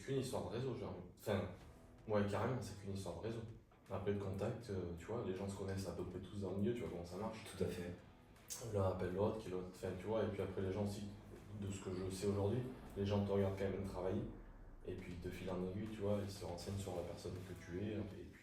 qu'une histoire de réseau, genre. Enfin, ouais, carrément, c'est qu'une histoire de réseau. Après de contact, tu vois, les gens se connaissent à peu près tous dans le milieu, tu vois comment ça marche. Tout à fait. L'un appelle l'autre, qui l'autre, enfin, tu vois, et puis après les gens aussi, de ce que je sais aujourd'hui, les gens te regardent quand même travailler, et puis de fil en aiguille, tu vois, ils se renseignent sur la personne que tu es, et puis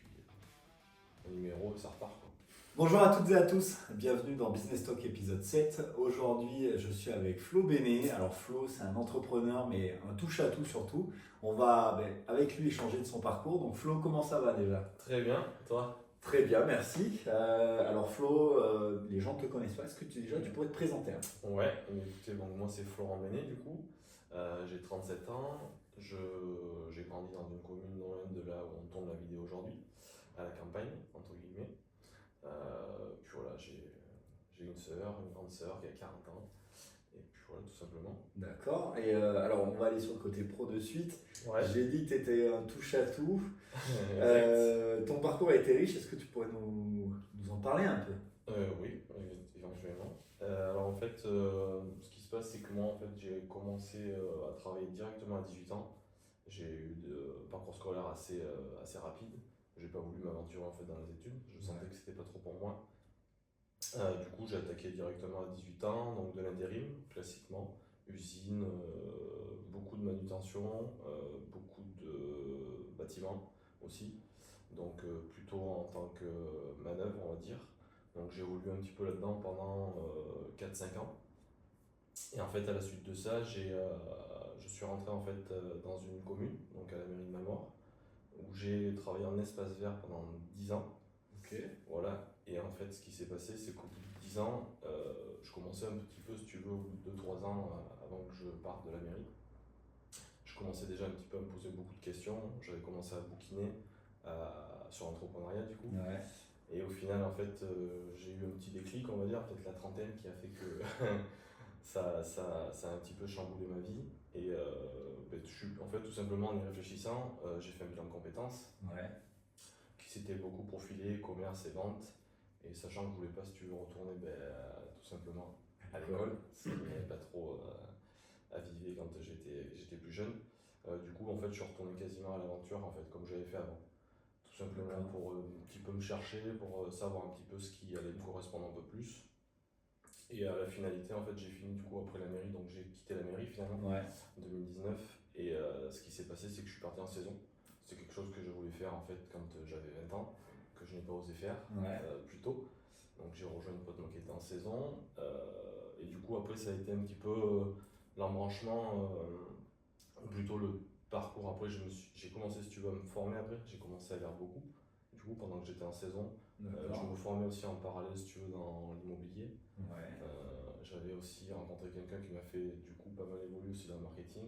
le numéro, et ça repart, quoi. Bonjour à toutes et à tous, bienvenue dans Business Talk épisode 7. Aujourd'hui, je suis avec Flo Béné. Alors Flo, c'est un entrepreneur, mais un touche-à-tout surtout. On va avec lui échanger de son parcours. Donc Flo, comment ça va déjà? Très bien, toi? Très bien, merci. Alors Flo, les gens ne te connaissent pas. Est-ce que déjà tu pourrais te présenter un peu? Ouais, mais écoutez, bon, moi c'est Florent Méné du coup. J'ai 37 ans, j'ai grandi dans une commune non loin de là où on tourne la vidéo aujourd'hui, à la campagne, entre guillemets. Puis voilà, j'ai une sœur, une grande sœur qui a 40 ans, et puis voilà, tout simplement. D'accord. Et alors on va aller sur le côté pro de suite. Ouais, J'ai dit que tu étais un touche-à-tout. exact. Ton parcours a été riche. Est-ce que tu pourrais nous en parler un peu? Oui, éventuellement. Alors en fait, ce qui se passe, c'est que moi, en fait, j'ai commencé à travailler directement à 18 ans. J'ai eu un parcours scolaire assez rapide. J'ai pas voulu m'aventurer en fait dans les études. Je sentais que c'était pas trop pour moi. Du coup, j'ai attaqué directement à 18 ans, donc de l'intérim, classiquement. Usine, beaucoup de manutention, beaucoup de bâtiments aussi. Donc plutôt en tant que manœuvre, on va dire. Donc j'ai évolué un petit peu là-dedans pendant 4-5 ans. Et en fait, à la suite de ça, je suis rentré en fait dans une commune, donc à la mairie de Malmort, où j'ai travaillé en espace vert pendant 10 ans. Ok. Voilà. Et en fait, ce qui s'est passé, c'est qu'au bout de 10 ans, je commençais un petit peu, si tu veux, au bout de 2-3 ans avant que je parte de la mairie. Je commençais déjà un petit peu à me poser beaucoup de questions. J'avais commencé à bouquiner sur l'entrepreneuriat du coup. Ouais. Et au final, en fait, j'ai eu un petit déclic, on va dire, peut-être la trentaine, qui a fait que ça a un petit peu chamboulé ma vie. Et en fait, tout simplement, en y réfléchissant, j'ai fait un bilan de compétences Ouais. qui s'était beaucoup profilé commerce et vente. Et sachant que je voulais pas, si tu veux, retourner tout simplement à l'école, ce qui n'avait pas trop avivé quand j'étais plus jeune. Du coup, en fait, je suis retourné quasiment à l'aventure, en fait, comme j'avais fait avant. Tout simplement pour un petit peu me chercher, pour savoir un petit peu ce qui allait me correspondre un peu plus. Et à la finalité, en fait, j'ai fini du coup après la mairie, donc j'ai quitté la mairie finalement Ouais. en 2019. Et ce qui s'est passé, c'est que je suis parti en saison. C'est quelque chose que je voulais faire en fait quand j'avais 20 ans, que je n'ai pas osé faire Ouais. plus tôt. Donc j'ai rejoint une pote moi, qui était en saison. Et du coup, après, ça a été un petit peu l'embranchement, ou plutôt le parcours. Après, j'ai commencé, si tu veux, à me former après. J'ai commencé à lire beaucoup. Du coup, pendant que j'étais en saison, je me formais aussi en parallèle, si tu veux, dans l'immobilier. Ouais. J'avais aussi rencontré quelqu'un qui m'a fait du coup pas mal évoluer aussi dans le marketing.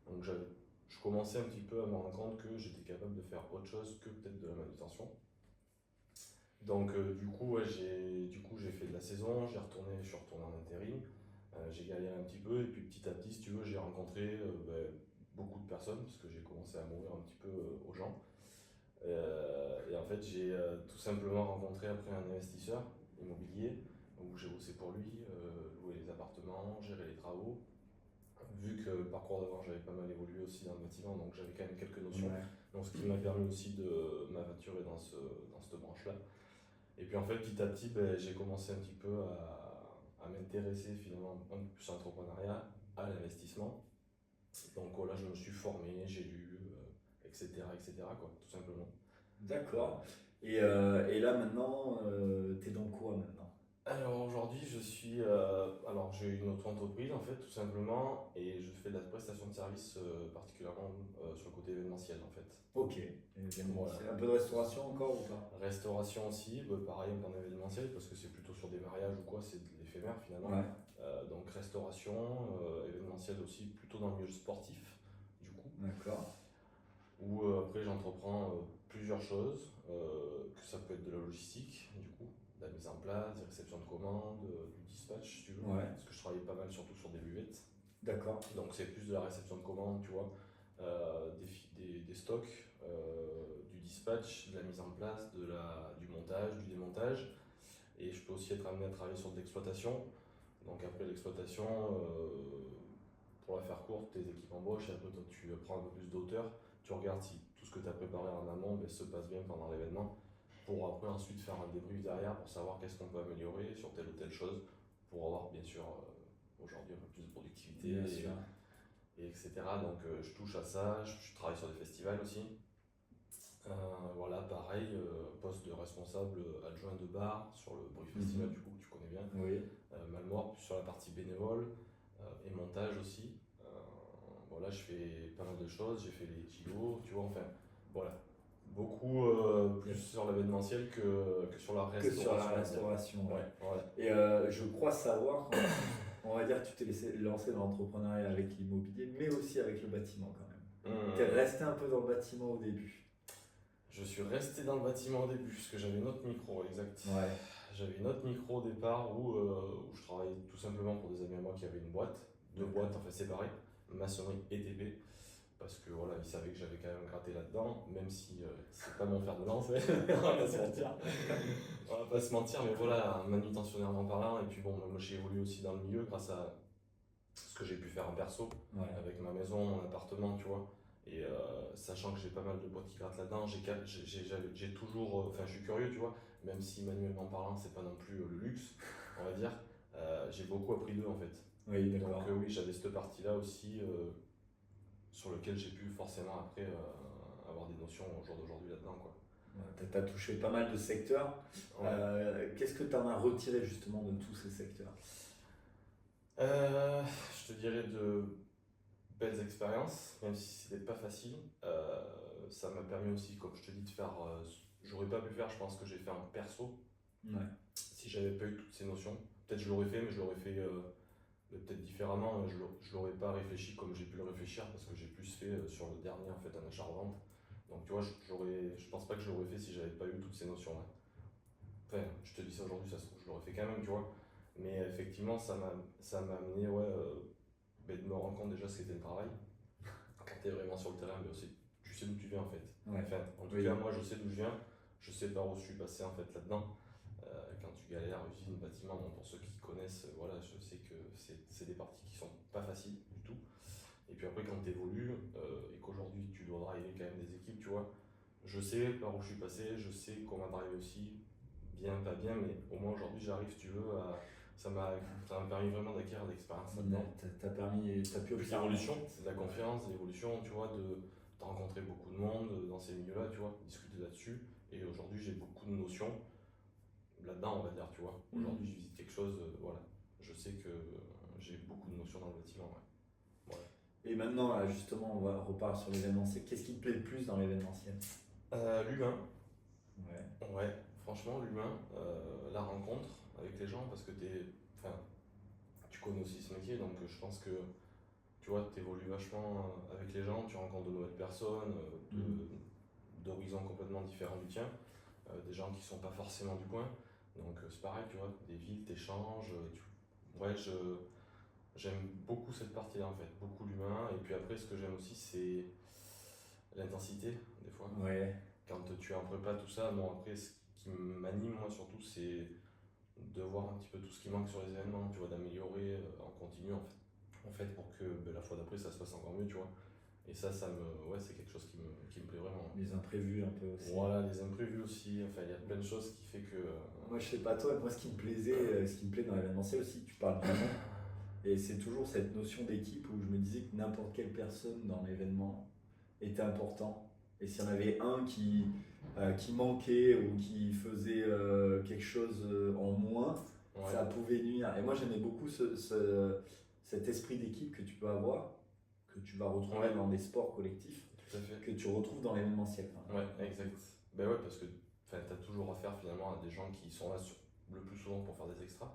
Donc je commençais un petit peu à me rendre compte que j'étais capable de faire autre chose que peut-être de la manutention. Donc du coup, ouais, j'ai fait de la saison, je suis retourné en intérim, j'ai galéré un petit peu et puis petit à petit, si tu veux, j'ai rencontré beaucoup de personnes parce que j'ai commencé à m'ouvrir un petit peu aux gens. Et en fait, j'ai tout simplement rencontré après un investisseur immobilier où j'ai bossé pour lui, louer les appartements, gérer les travaux. Vu que le parcours d'avant, j'avais pas mal évolué aussi dans le bâtiment, donc j'avais quand même quelques notions. Ouais. Donc ce qui m'a permis aussi de m'aventurer dans cette branche-là. Et puis en fait, petit à petit, j'ai commencé un petit peu à m'intéresser finalement un peu plus à l'entrepreneuriat, à l'investissement. Donc voilà, je me suis formé, j'ai lu, etc., etc., quoi, tout simplement. Voilà. D'accord. Et là maintenant, t'es dans quoi maintenant? Alors aujourd'hui, alors j'ai une auto-entreprise en fait, tout simplement, et je fais de la prestation de services particulièrement sur le côté événementiel en fait. Ok. Voilà. Un peu de restauration encore ou pas? Restauration aussi, pareil en événementiel parce que c'est plutôt sur des mariages ou quoi, c'est de l'éphémère finalement. Ouais. Donc restauration, événementiel aussi, plutôt dans le milieu sportif du coup. D'accord. Où après j'entreprends plusieurs choses, que ça peut être de la logistique du coup, de la mise en place, des réceptions de commandes, du dispatch si tu veux, Ouais. parce que je travaille pas mal surtout sur des buvettes. D'accord. Donc c'est plus de la réception de commandes, tu vois, des stocks, du dispatch, de la mise en place, du montage, du démontage. Et je peux aussi être amené à travailler sur de l'exploitation. Donc après l'exploitation, pour la faire courte, tes équipes embauchent et après toi tu prends un peu plus d'auteur, tu regardes si tout ce que tu as préparé en amont se passe bien pendant l'événement, pour après ensuite faire un débrief derrière pour savoir qu'est-ce qu'on peut améliorer sur telle ou telle chose, pour avoir bien sûr aujourd'hui un peu plus de productivité Bien sûr. et etc. Donc je touche à ça, je travaille sur des festivals aussi. Voilà, pareil, poste de responsable adjoint de bar sur le Bruit Festival, du coup, que tu connais bien. Oui. Malmort, plus sur la partie bénévole et montage aussi. Voilà, je fais pas mal de choses, j'ai fait les JO, tu vois, enfin, voilà. Beaucoup plus sur l'événementiel que sur la restauration. Que sur la restauration, ouais. Voilà. Et je crois savoir, on va dire que tu t'es lancé dans l'entrepreneuriat avec l'immobilier, mais aussi avec le bâtiment quand même. Tu es resté un peu dans le bâtiment au début. Je suis resté dans le bâtiment au début, parce que j'avais une autre micro, exact. Ouais. J'avais une autre micro au départ où je travaillais tout simplement pour des amis à moi qui avaient une boîte, deux boîtes en fait séparées, maçonnerie et TP, parce que voilà, ils savaient que j'avais quand même gratté là-dedans, même si c'est pas mon fer de lance, on va pas se mentir. On va pas se mentir, mais voilà, manutentionnairement parlant, et puis bon, moi j'ai évolué aussi dans le milieu grâce à ce que j'ai pu faire en perso, avec ma maison, mon appartement, tu vois. Et sachant que j'ai pas mal de potes qui grattent là-dedans, j'ai toujours, enfin je suis curieux, tu vois, même si manuellement parlant, c'est pas non plus le luxe, on va dire, j'ai beaucoup appris d'eux en fait. Oui, Donc d'accord. oui, j'avais cette partie-là aussi sur lequel j'ai pu forcément après avoir des notions au jour d'aujourd'hui là-dedans, quoi. Tu as touché pas mal de secteurs. Ouais. Qu'est-ce que tu en as retiré justement de tous ces secteurs? Je te dirais de belles expériences, même si c'était pas facile. Ça m'a permis aussi, comme je te dis, de faire. J'aurais pas pu faire, je pense que j'ai fait un perso. Ouais. Si j'avais pas eu toutes ces notions, peut-être je l'aurais fait, mais je l'aurais fait peut-être différemment. Je l'aurais pas réfléchi comme j'ai pu le réfléchir parce que j'ai plus fait sur le dernier en fait un achat-revente. Donc tu vois, je pense pas que je l'aurais fait si j'avais pas eu toutes ces notions-là. Enfin, je te dis ça aujourd'hui, ça se trouve, je l'aurais fait quand même, tu vois. Mais effectivement, ça m'a amené de me rendre compte déjà ce qu'était le travail. Quand tu es vraiment sur le terrain, mais aussi, tu sais d'où tu viens en fait. Ouais. Enfin, en tout cas, moi je sais d'où je viens, je sais par où je suis passé en fait là-dedans. Quand tu galères, usine, bâtiment, bon, pour ceux qui connaissent, voilà, je sais que c'est des parties qui sont pas faciles du tout. Et puis après, quand tu évolues et qu'aujourd'hui tu dois driver quand même des équipes, tu vois, je sais par où je suis passé, je sais comment driver aussi, bien, pas bien, mais au moins aujourd'hui j'arrive, si tu veux, ça m'a permis vraiment d'acquérir de l'expérience là-dedans. T'as pu Puis l'évolution, c'est de la confiance, de l'évolution, tu vois, de rencontrer beaucoup de monde dans ces milieux-là, tu vois, discuter là-dessus. Et aujourd'hui, j'ai beaucoup de notions là-dedans, on va dire, tu vois. Aujourd'hui, je visite quelque chose, voilà. Je sais que j'ai beaucoup de notions dans le bâtiment, ouais. Voilà. Et maintenant, là, justement, on va repartir sur l'événementiel. Qu'est-ce qui te plaît le plus dans l'événementiel? L'humain. Ouais. Ouais, franchement, l'humain, la rencontre avec les gens, parce que tu connais aussi ce métier, donc je pense que tu vois, tu évolues vachement avec les gens, tu rencontres de nouvelles personnes, d'horizons complètement différents du tien, des gens qui sont pas forcément du coin. Donc c'est pareil, tu vois, des villes, t'échanges. Ouais, j'aime beaucoup cette partie-là en fait, beaucoup l'humain. Et puis après, ce que j'aime aussi, c'est l'intensité, des fois. Ouais. Quand tu es en prépa, tout ça, bon après, ce qui m'anime moi surtout, c'est de voir un petit peu tout ce qui manque sur les événements, tu vois, d'améliorer en continu en fait pour que la fois d'après ça se passe encore mieux, tu vois. Et ça c'est quelque chose qui me plaît vraiment. Les imprévus un peu aussi. Voilà, les imprévus aussi, enfin il y a plein de choses qui fait que... Moi je sais pas toi, moi ce qui me plaît dans l'événementiel aussi, tu parles du monde. Et c'est toujours cette notion d'équipe où je me disais que n'importe quelle personne dans l'événement était important. Et s'il y en avait un qui manquait ou qui faisait quelque chose en moins, ça pouvait nuire. Et moi j'aimais beaucoup cet esprit d'équipe que tu peux avoir, que tu vas retrouver dans des sports collectifs, que tu retrouves dans l'événementiel. Ouais, exact. Ben ouais, parce que tu as toujours affaire finalement à des gens qui sont là le plus souvent pour faire des extras.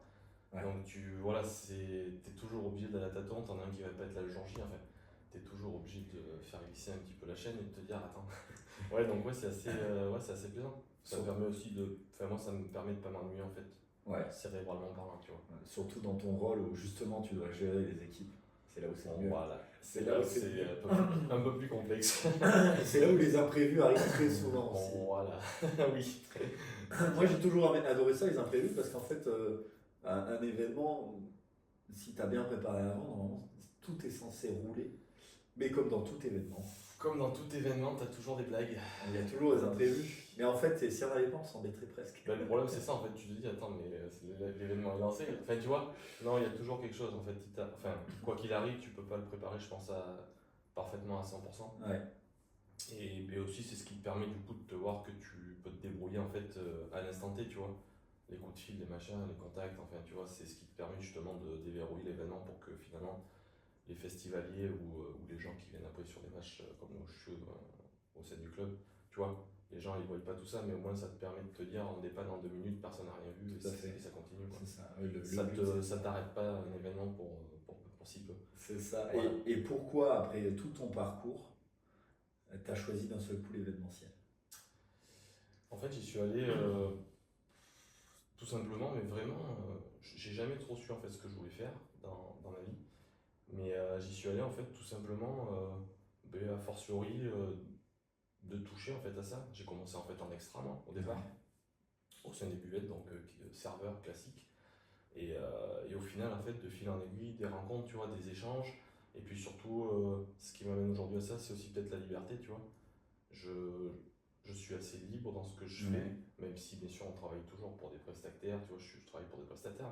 Ouais. Donc tu es toujours obligé d'aller à tâtons, t'en as un qui va pas être là le jour J, enfin, tu es toujours obligé de faire glisser un petit peu la chaîne et de te dire attends. Ouais, donc c'est assez plaisant. Ça me permet aussi moi ça me permet de pas m'ennuyer en fait. Ouais. Cérébralement parlant, tu vois. Ouais. Surtout dans ton rôle où justement tu dois gérer les équipes. C'est là où c'est mieux. Voilà. C'est là où c'est un peu plus complexe. C'est là où les imprévus arrivent très souvent aussi. Voilà, oui. Moi j'ai toujours adoré ça, les imprévus, parce qu'en fait, un événement, si tu as bien préparé avant, normalement, tout est censé rouler, mais comme dans tout événement, Comme dans tout événement, tu as toujours des blagues. il y a toujours des imprévus. Mais en fait, si on n'avait pas, on s'embêterait presque. Le problème, c'est ça, en fait, tu te dis, attends, mais l'événement est lancé. Enfin, tu vois, non, il y a toujours quelque chose, en fait. Enfin, quoi qu'il arrive, tu peux pas le préparer, je pense, parfaitement à 100%. Ouais, Et aussi, c'est ce qui te permet, du coup, de te voir que tu peux te débrouiller, en fait, à l'instant T, tu vois. Les coups de fil, les machins, les contacts, enfin, tu vois, c'est ce qui te permet justement de déverrouiller l'événement pour que finalement, les festivaliers ou les gens qui viennent après sur des matchs comme nous, je suis au sein du club, tu vois, les gens ils voient pas tout ça, mais au moins ça te permet de te dire on dépanne en 2 minutes, personne n'a rien vu tout à fait. et ça continue. Quoi. C'est ça. Oui, le Ça but, te, c'est ça ça. t'arrête pas un événement pour si peu. C'est ça. Voilà. Et pourquoi, après tout ton parcours, tu as choisi d'un seul coup l'événementiel? En fait, j'y suis allé tout simplement, mais vraiment, j'ai jamais trop su en fait ce que je voulais faire dans ma vie. Mais j'y suis allé en fait tout simplement, a fortiori, de toucher en fait à ça. J'ai commencé en fait en extra moi, au départ, au sein des buvettes, donc serveur classique. Et au final, en fait, de fil en aiguille, des rencontres, tu vois, des échanges. Et puis surtout, ce qui m'amène aujourd'hui à ça, c'est aussi peut-être la liberté, tu vois. Je suis assez libre dans ce que je fais, même si bien sûr on travaille toujours pour des prestataires, tu vois, je travaille pour des prestataires,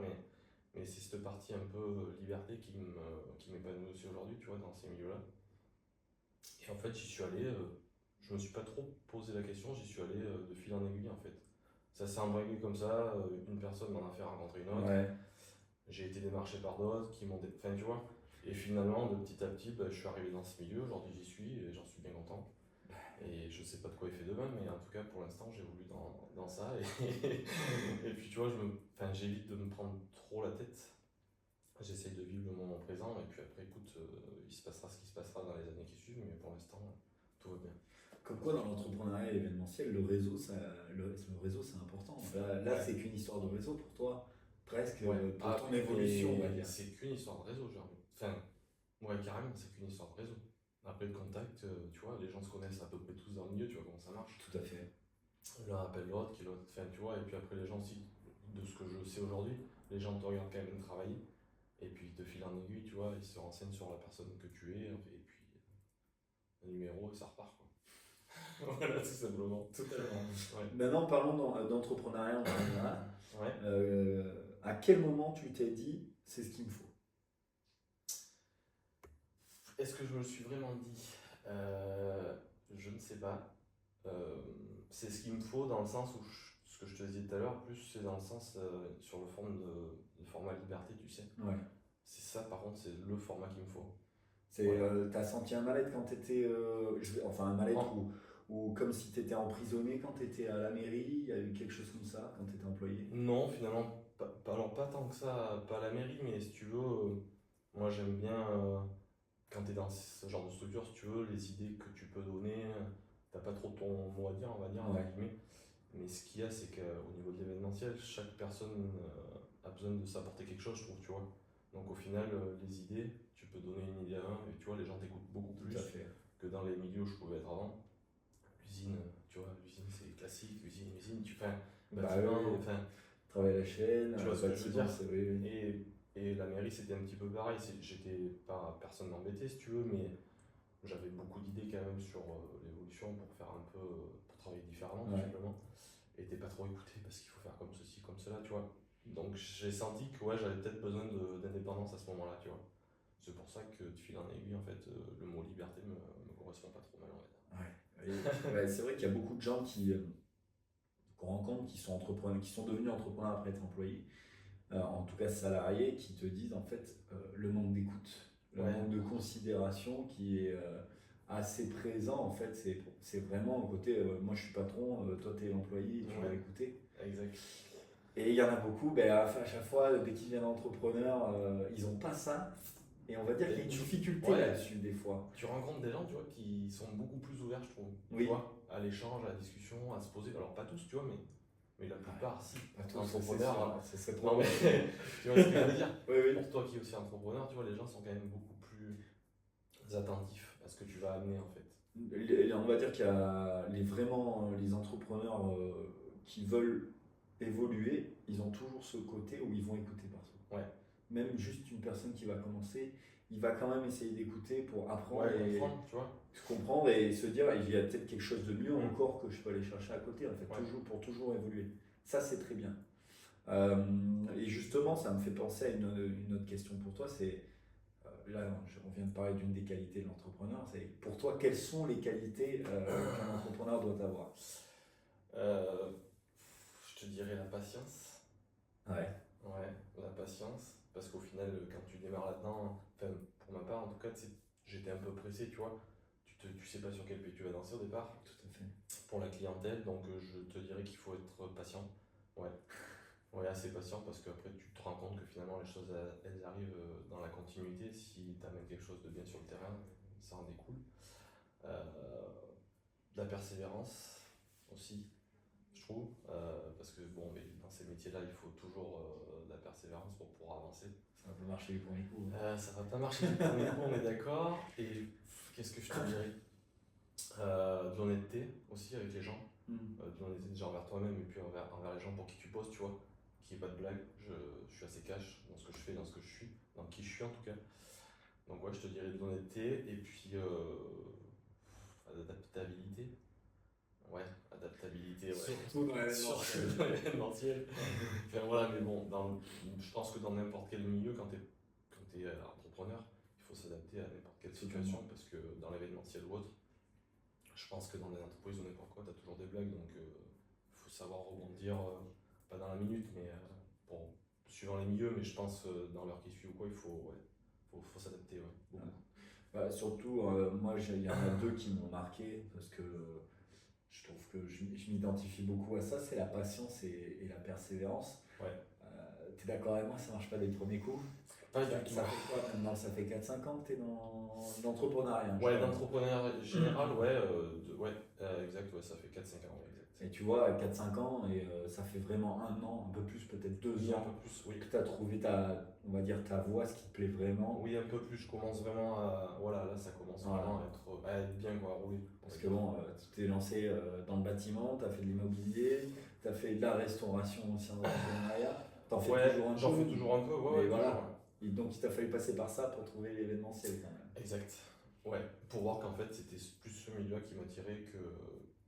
mais c'est cette partie un peu liberté qui m'épanouit aussi aujourd'hui, tu vois, dans ces milieux-là. Et en fait, j'y suis allé, je me suis pas trop posé la question, j'y suis allé de fil en aiguille en fait. Ça s'est imbriqué comme ça, une personne m'en a fait rencontrer une autre, Ouais, j'ai été démarché par d'autres qui m'ont. Enfin, tu vois. Et finalement, de petit à petit, je suis arrivé dans ce milieu, aujourd'hui j'y suis et j'en suis bien content. Et je sais pas de quoi il fait demain, mais en tout cas pour l'instant j'évolue dans ça. Et puis tu vois, enfin, j'évite de me prendre trop la tête. J'essaye de vivre le moment présent et puis après, écoute, il se passera ce qui se passera dans les années qui suivent, mais pour l'instant, tout va bien. comme quoi dans l'entrepreneuriat événementiel, le réseau, le réseau c'est important. Là Ouais. c'est qu'une histoire de réseau pour toi, presque Ouais. pour ton évolution, on va dire. C'est qu'une histoire de réseau, genre. Enfin, ouais, carrément, c'est qu'une histoire de réseau. Après le contact, tu vois, les gens se connaissent à peu près tous dans le milieu, tu vois comment ça marche. Tout à fait. L'un appelle l'autre, qui l'autre, enfin, tu vois, et puis après les gens aussi, de ce que je sais aujourd'hui, les gens te regardent quand même travailler, et puis de fil en aiguille, tu vois, ils se renseignent sur la personne que tu es, et puis un numéro, et ça repart, quoi. Voilà, tout simplement. Totalement. Ouais. Maintenant parlons d'entrepreneuriat en général. Ouais. À quel moment tu t'es dit c'est ce qu'il me faut? Est-ce que je me le suis vraiment dit? Je ne sais pas. C'est ce qu'il me faut dans le sens où, ce que je te disais tout à l'heure, plus c'est dans le sens sur le format liberté, tu sais. Ouais. C'est ça, par contre, c'est le format qu'il me faut. T'as senti un mal-être quand t'étais, enfin un mal-être ou comme si t'étais emprisonné quand t'étais à la mairie, il y a eu quelque chose comme ça quand t'étais employé? Non, finalement, alors pas tant que ça, pas à la mairie, mais si tu veux, moi j'aime bien, quand tu es dans ce genre de structure, si tu veux, les idées que tu peux donner, t'as pas trop ton mot à dire, on va dire, entre guillemets. Mais ce qu'il y a, c'est qu'au niveau de l'événementiel, chaque personne a besoin de s'apporter quelque chose, je trouve, tu vois. Donc au final, les idées, tu peux donner une idée à un, et tu vois, les gens t'écoutent beaucoup plus Tout à fait. que dans les milieux où je pouvais être avant. L'usine, tu vois, l'usine c'est classique, usine, tu fais un bâtiment, oui. enfin, Travailler la chaîne, tu vois ce que je veux dire. c'est oui. Et la mairie, c'était un petit peu pareil. J'étais pas personne m'embêtait, si tu veux, mais j'avais beaucoup d'idées quand même sur l'évolution pour faire un peu, pour travailler différemment, tout simplement. Et t'es pas trop écouté parce qu'il faut faire comme ceci, comme cela, tu vois. Donc j'ai senti que ouais, j'avais peut-être besoin d'indépendance à ce moment-là, tu vois. C'est pour ça que de fil en aiguille, en fait, le mot liberté me correspond pas trop mal, on va dire. Ouais, c'est vrai qu'il y a beaucoup de gens qu'on rencontre qui sont entrepreneurs, qui sont devenus entrepreneurs après être employés, en tout cas salariés, qui te disent en fait le manque d'écoute, le manque de considération qui est assez présent. En fait, c'est vraiment le côté moi je suis patron, toi t'es employé, tu vas écouter. Exact. Et il y en a beaucoup, à chaque fois, dès qu'ils viennent entrepreneurs, ils n'ont pas ça. Et on va dire qu'il y a une difficulté là-dessus des fois. Tu rencontres des gens, tu vois, qui sont beaucoup plus ouverts, je trouve. Oui. Tu vois, à l'échange, à la discussion, à se poser. Alors pas tous, tu vois, mais la plupart, si. Pas tous, entrepreneurs. c'est ça. Non mais tu vois ce que je veux dire. Oui. Pour toi qui es aussi entrepreneur, tu vois, les gens sont quand même beaucoup plus attentifs à ce que tu vas amener en fait. On va dire qu'il y a les entrepreneurs qui veulent évoluer, ils ont toujours ce côté où ils vont écouter partout. Ouais. Même juste une personne qui va commencer, il va quand même essayer d'écouter pour apprendre Ouais, et comprendre, tu vois. se comprendre et se dire il y a peut-être quelque chose de mieux Mm. encore que je peux aller chercher à côté, en fait, Ouais. pour toujours évoluer. Ça, c'est très bien. Et justement, ça me fait penser à une autre question pour toi, c'est, là, on vient de parler d'une des qualités de l'entrepreneur, c'est pour toi, quelles sont les qualités qu'un entrepreneur doit avoir? Euh, je te dirais la patience. Ouais, Ouais, la patience. Parce qu'au final, quand tu démarres là-dedans, enfin, pour ma part en tout cas, tu sais, j'étais un peu pressé, tu vois. Tu sais pas sur quel pied tu vas danser au départ tout à fait. pour la clientèle, donc je te dirais qu'il faut être patient. Ouais, ouais, assez patient parce qu'après tu te rends compte que finalement les choses elles arrivent dans la continuité. Si tu amènes quelque chose de bien sur le terrain, ça en découle. Euh, de la persévérance aussi, je trouve, parce que bon, mais dans ces métiers-là, il faut toujours de la persévérance pour pouvoir avancer. Ça va pas marcher du premier coup. Ça va pas marcher du premier coup, on est d'accord. Et qu'est-ce que je te dirais? De l'honnêteté aussi avec les gens, de l'honnêteté déjà envers toi-même et puis envers les gens pour qui tu bosses, tu vois, qu'il n'y ait pas de blague. Je suis assez cash dans ce que je fais, dans ce que je suis, dans qui je suis en tout cas. Donc ouais, je te dirais de l'honnêteté et puis adaptabilité. Ouais, adaptabilité, ouais. Surtout dans l'événementiel. Surtout dans l'événementiel. Enfin voilà, mais bon, je pense que dans n'importe quel milieu, quand t'es entrepreneur, il faut s'adapter à n'importe quelle situation parce que dans l'événementiel ou autre, je pense que dans les entreprises ou n'importe quoi, tu as toujours des blagues, donc il faut savoir rebondir, pas dans la minute, mais bon, suivant les milieux, mais je pense dans l'heure qui suit ou quoi, faut s'adapter, ouais, beaucoup. Bah, surtout, moi, il y en a deux qui m'ont marqué parce que je trouve que je m'identifie beaucoup à ça, c'est la patience et la persévérance. Ouais. Tu es d'accord avec moi, ça marche pas dès le premier coup? Pas Ça, du tout. ça fait quoi maintenant? Ça fait 4-5 ans que tu es dans l'entrepreneuriat. Ouais, d'entrepreneuriat général, ouais, exact, ouais, ça fait 4-5 ans, ouais, exact. Et tu vois, à 4-5 ans, et ça fait vraiment un an, un peu plus, peut-être 2 Oui, un ans, peu plus, oui. que tu as trouvé on va dire, ta voie, ce qui te plaît vraiment. Oui, un peu plus, je commence vraiment à. Voilà, là, ça commence Voilà. vraiment à être bien, quoi, à rouler. Parce que bon, tu t'es lancé dans le bâtiment, tu as fait de l'immobilier, tu as fait de la restauration aussi en entrepreneuriat. T'en fais toujours un peu. J'en fais toujours un peu, ouais, Mais voilà. toujours, ouais. Et donc il t'a fallu passer par ça pour trouver l'événementiel quand même. Exact. Ouais, pour voir qu'en fait c'était plus ce milieu qui m'attirait que,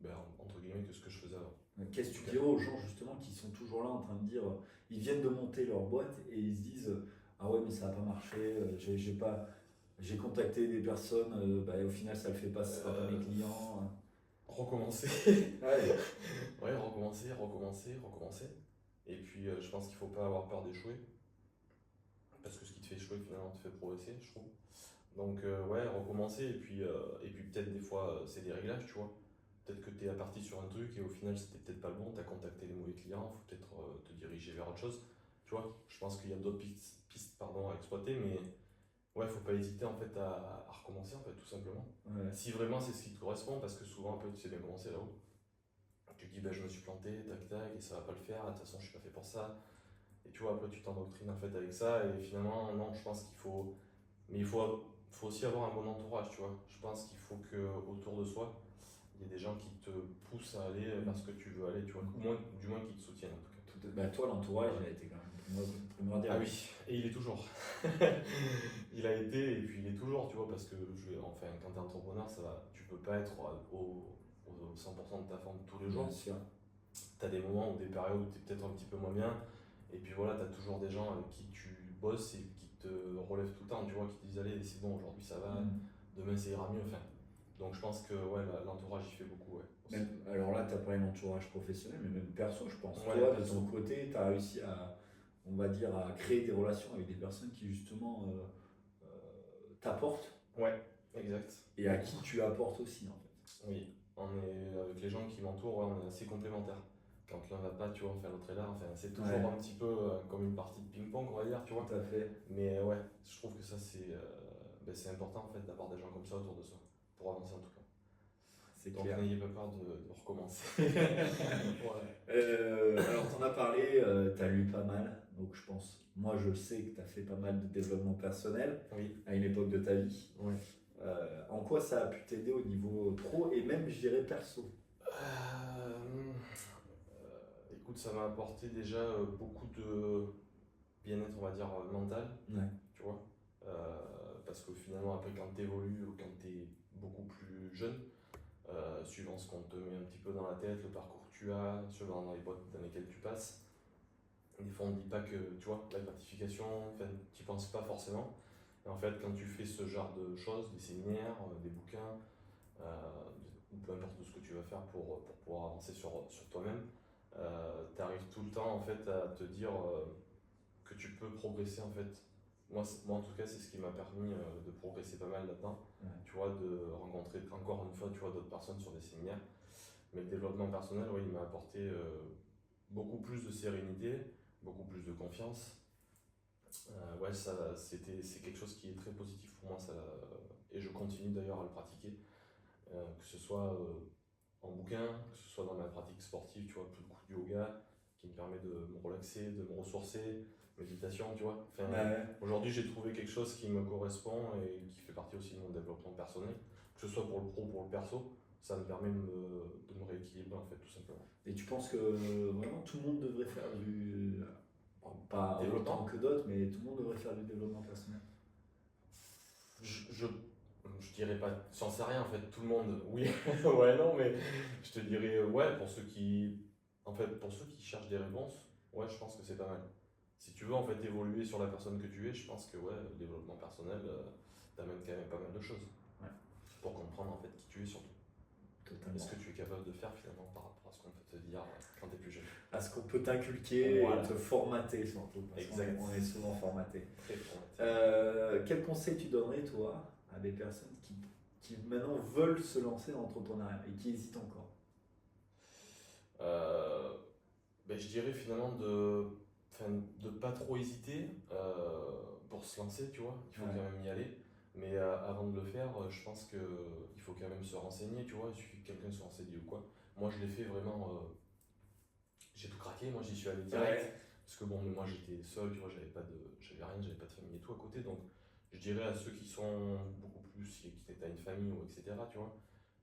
ben, entre guillemets, que ce que je faisais avant. Qu'est-ce que tu dirais aux gens justement qui sont toujours là en train de dire, ils viennent de monter leur boîte et ils se disent ah ouais mais ça n'a pas marché, j'ai contacté des personnes, bah, au final ça le fait pas, ce sera pas mes clients. Recommencer. Ouais. Ouais, recommencer. Et puis je pense qu'il faut pas avoir peur d'échouer. Parce que ce qui te fait échouer finalement te fait progresser, je trouve. Donc ouais, recommencer et puis peut-être des fois c'est des réglages, tu vois. Peut-être que tu es parti sur un truc et au final c'était peut-être pas le bon, tu as contacté les mauvais clients, faut peut-être te diriger vers autre chose. Tu vois, je pense qu'il y a d'autres pistes pardon, à exploiter, mais ouais, faut pas hésiter en fait à recommencer en fait tout simplement. Ouais. Si vraiment c'est ce qui te correspond, parce que souvent un peu tu sais bien commencer là-haut. Tu te dis bah je me suis planté, tac tac, et ça va pas le faire, de toute façon je suis pas fait pour ça. Et tu vois, après tu t'endoctrines en fait avec ça, et finalement non, je pense qu'il faut. Mais faut aussi avoir un bon entourage, tu vois. Je pense qu'il faut que autour de soi, il y ait des gens qui te poussent à aller vers ce que tu veux aller, tu vois. Ou du moins qui te soutiennent en tout cas. Bah, toi, l'entourage, il a été quand même primordial. Ah oui, et il est toujours. Il a été et puis il est toujours, tu vois, parce que enfin, quand tu es entrepreneur, tu peux pas être au 100% de ta forme tous les jours. Bien sûr. Tu as des moments ou des périodes où tu es peut-être un petit peu moins bien, et puis voilà, tu as toujours des gens avec qui tu bosses et qui te relèvent tout le temps, tu vois, qui te disent allez, c'est bon, aujourd'hui ça va, demain ça ira mieux. Enfin, donc je pense que ouais, l'entourage il fait beaucoup. Ouais, même, alors là, tu as parlé d'entourage professionnel, mais même perso, je pense. Ouais, toi, de ton côté, tu as réussi à, on va dire, à créer des relations avec des personnes qui justement t'apportent. Ouais, exact. Et à qui tu apportes aussi, en fait. Oui, avec les gens qui m'entourent, ouais, on est assez complémentaires. Quand l'un va pas, tu vois, enfin l'autre est là. Enfin, c'est toujours un petit peu comme une partie de ping-pong, on va dire, tu vois. Tout à fait. Mais ouais, je trouve que ça c'est important en fait d'avoir des gens comme ça autour de soi pour avancer en tout cas. C'est donc clair. n'ayez pas peur de recommencer. Alors, tu en as parlé, tu as lu pas mal, donc je pense, moi je sais que tu as fait pas mal de développement personnel à une époque de ta vie. Oui. En quoi ça a pu t'aider au niveau pro et même, je dirais, perso? Écoute, ça m'a apporté déjà beaucoup de bien-être, on va dire, mental, Ouais. tu vois. parce que finalement, après, quand tu évolues ou quand tu es beaucoup plus jeune, suivant ce qu'on te met un petit peu dans la tête, le parcours que tu as, suivant dans les boîtes dans lesquelles tu passes, des fois on ne dit pas que, tu vois, la gratification, tu n'y penses pas forcément. Et en fait, quand tu fais ce genre de choses, des séminaires, des bouquins, ou peu importe ce que tu vas faire pour pouvoir avancer sur toi-même, tu arrives tout le temps en fait à te dire que tu peux progresser en fait. Moi en tout cas, c'est ce qui m'a permis de progresser pas mal là-dedans. Ouais. Tu vois, de rencontrer encore une fois, tu vois, d'autres personnes sur des séminaires. Mais le développement personnel, oui, il m'a apporté beaucoup plus de sérénité, beaucoup plus de confiance. Ouais, c'est quelque chose qui est très positif pour moi, ça, et je continue d'ailleurs à le pratiquer, que ce soit en bouquin, que ce soit dans ma pratique sportive, tu vois, beaucoup de yoga qui me permet de me relaxer, de me ressourcer, méditation, tu vois. Enfin, Ouais. aujourd'hui, j'ai trouvé quelque chose qui me correspond et qui fait partie aussi de mon développement personnel, que ce soit pour le pro ou pour le perso. Ça me permet de me rééquilibrer en fait, tout simplement. Et tu penses que vraiment tout le monde devrait faire du. Pas autant Développement. que d'autres, mais tout le monde devrait faire du développement personnel. Je dirais pas, j'en sais rien en fait, tout le monde, oui, ouais, non, mais je te dirais, ouais, pour ceux qui cherchent des réponses, ouais, je pense que c'est pas mal. Si tu veux en fait évoluer sur la personne que tu es, je pense que ouais, le développement personnel t'amène quand même pas mal de choses. Ouais. Pour comprendre en fait qui tu es surtout. Totalement. Et ce que tu es capable de faire finalement par rapport à ce qu'on peut te dire quand tu es plus jeune. À ce qu'on peut t'inculquer Voilà. et te formater surtout. Parce Exact. qu'on est souvent formaté. Très formaté. Quel conseil tu donnerais, toi, à des personnes qui maintenant veulent se lancer dans l'entrepreneuriat et qui hésitent encore? Ben, je dirais finalement de pas trop hésiter pour se lancer, tu vois, il faut Ouais. quand même y aller. Mais avant de le faire, je pense qu'il faut quand même se renseigner, tu vois, il suffit que quelqu'un se renseigne ou quoi. Moi je l'ai fait vraiment, j'ai tout craqué, moi j'y suis allé direct. Ouais. Parce que bon, mais moi j'étais seul, tu vois, j'avais rien, j'avais pas de famille et tout à côté. Donc je dirais à ceux qui sont beaucoup plus, qui étaient à une famille ou etc., tu vois,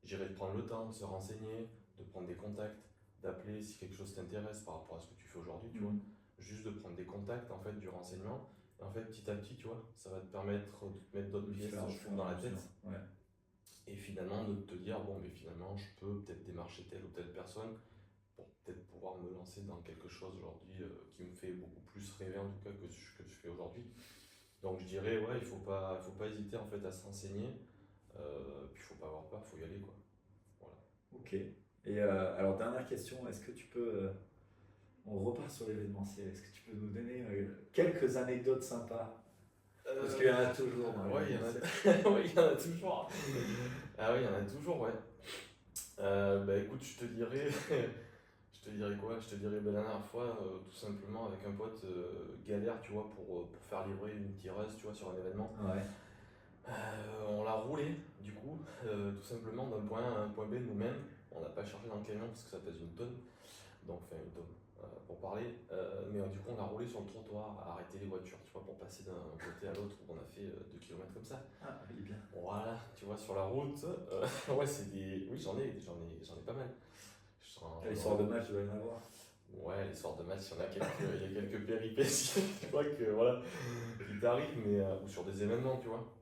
j'irais de prendre le temps de se renseigner, de prendre des contacts, d'appeler si quelque chose t'intéresse par rapport à ce que tu fais aujourd'hui, tu vois. Juste de prendre des contacts, en fait, du renseignement. Et en fait, petit à petit, tu vois, ça va te permettre de te mettre d'autres pièces de cheveux dans la tête. Ouais. Et finalement, de te dire, bon, mais finalement, je peux peut-être démarcher telle ou telle personne pour peut-être pouvoir me lancer dans quelque chose aujourd'hui qui me fait beaucoup plus rêver, en tout cas, que ce que je fais aujourd'hui. Donc, je dirais, ouais, il faut pas hésiter, en fait, à se renseigner. Puis, il faut pas avoir peur, il faut y aller, quoi. Voilà. Ok. Et alors, dernière question, est-ce que tu peux. On repart sur l'événementiel. Est-ce que tu peux nous donner quelques anecdotes sympas? Parce qu'il y en a toujours. Ouais, il y en a, ouais, il y en a toujours. Ah oui, il y en a toujours, ouais. Bah écoute, je te dirais quoi? Je te dirais bah, la dernière fois, tout simplement avec un pote, galère, tu vois, pour faire livrer une tireuse, tu vois, sur un événement. Ouais. On l'a roulé, du coup, tout simplement d'un point A à un point B nous-mêmes. On n'a pas chargé dans le camion parce que ça pèse une tonne. Donc, enfin, une tonne, pour parler. Mais du coup, on a roulé sur le trottoir, à arrêter les voitures, tu vois, pour passer d'un côté à l'autre. On a fait 2 km comme ça. Ah, il est bien. Voilà, tu vois, sur la route. Ouais, c'est des. Oui, j'en ai pas mal. Les soirs de match, je vais en avoir. Ouais, les soirs de match, il y a quelques péripéties, tu vois, que, qui t'arrivent, mais, ou sur des événements, tu vois.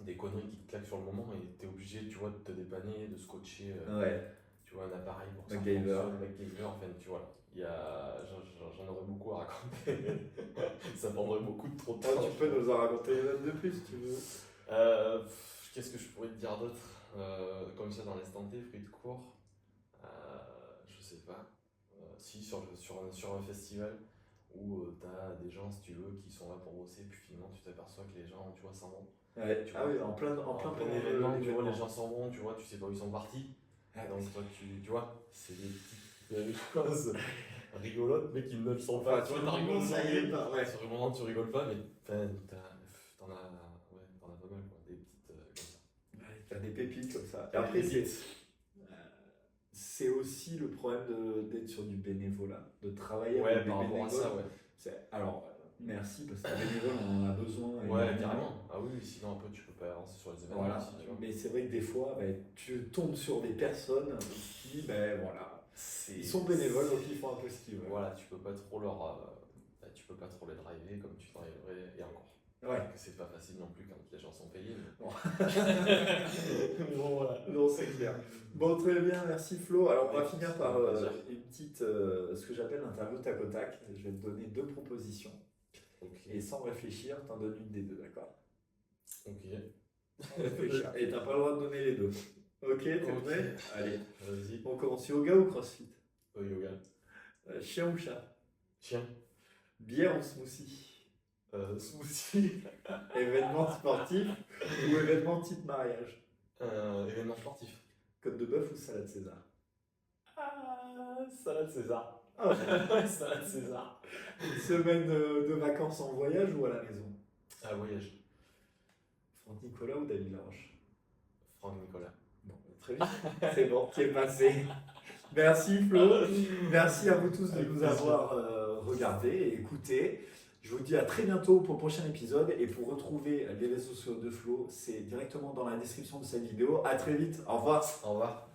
Des conneries qui te claquent sur le moment et t'es obligé, tu vois, de te dépanner, de scotcher, Ouais. tu vois, un appareil pour que ça MacGyver. fonctionne, MacGyver, enfin, tu vois. J'en aurais beaucoup à raconter. Ça prendrait beaucoup de trop de temps. Tu peux nous en raconter une de plus si tu veux. Qu'est-ce que je pourrais te dire d'autre comme ça dans l'instant T, fruits de cours, je sais pas. Si, sur un festival où t'as des gens, si tu veux, qui sont là pour bosser, puis finalement tu t'aperçois que les gens, tu vois, s'en vont. Ouais. Tu Ah vois, oui, en plein plein événement, tu vois, les gens s'en vont, tu vois, tu sais pas où ils sont partis. Ah, Donc toi, tu vois, c'est des petites choses rigolotes, mais qui ne le sont pas. Enfin, Tu vois, t'as rigolé, ça y est, bah, ouais. sur le moment, tu rigoles pas, mais t'en as pas mal, quoi. Des petites comme ça. Ouais, t'as des pépites comme ça. Et Des après, pépites. c'est aussi le problème d'être sur du bénévolat, de travailler Ouais, avec des par rapport à bénévoles. ça, ouais. Alors, merci, parce que les bénévoles, on en a besoin. Ouais, énormément. carrément. Ah oui, sinon après tu peux pas avancer sur les événements Voilà. aussi, tu vois. Mais c'est vrai que des fois, tu tombes sur des personnes qui, voilà, ils sont bénévoles, donc ils font un peu ce qu'ils veulent. Voilà, tu peux pas trop les driver comme tu driverais, et encore. Ouais. Que c'est pas facile non plus quand les gens sont payés. Bon. Mais bon, voilà. Non, c'est clair. Bon, très bien, merci Flo. Alors, on va Oui, finir c'est par un plaisir. une petite, ce que j'appelle l'interview tac au tac. Je vais te donner 2 propositions Ok. et sans réfléchir, t'en donnes une des 2, d'accord? Ok. Sans réfléchir. Et t'as pas le droit de donner les 2. Ok, t'es Ok. prêt? Allez, Vas-y. on commence. Yoga ou crossfit? Yoga. Chien ou chat? Chien. Bière ou smoothie? Smoothie. Événement sportif ou événement type mariage? Événement sportif. Côte de bœuf ou salade César? Salade César. Ah, ouais. Salade César. Une semaine de vacances en voyage ou à la maison? Voyage. Franck Nicolas ou David Laroche? Franck Nicolas. Bon, très bien, c'est bon, qui est passé. Merci Flo, merci à vous tous de Avec nous plaisir. avoir regardés et écoutés. Je vous dis à très bientôt pour le prochain épisode et pour retrouver les réseaux sociaux de Flo, c'est directement dans la description de cette vidéo. À très vite, au revoir. Au revoir.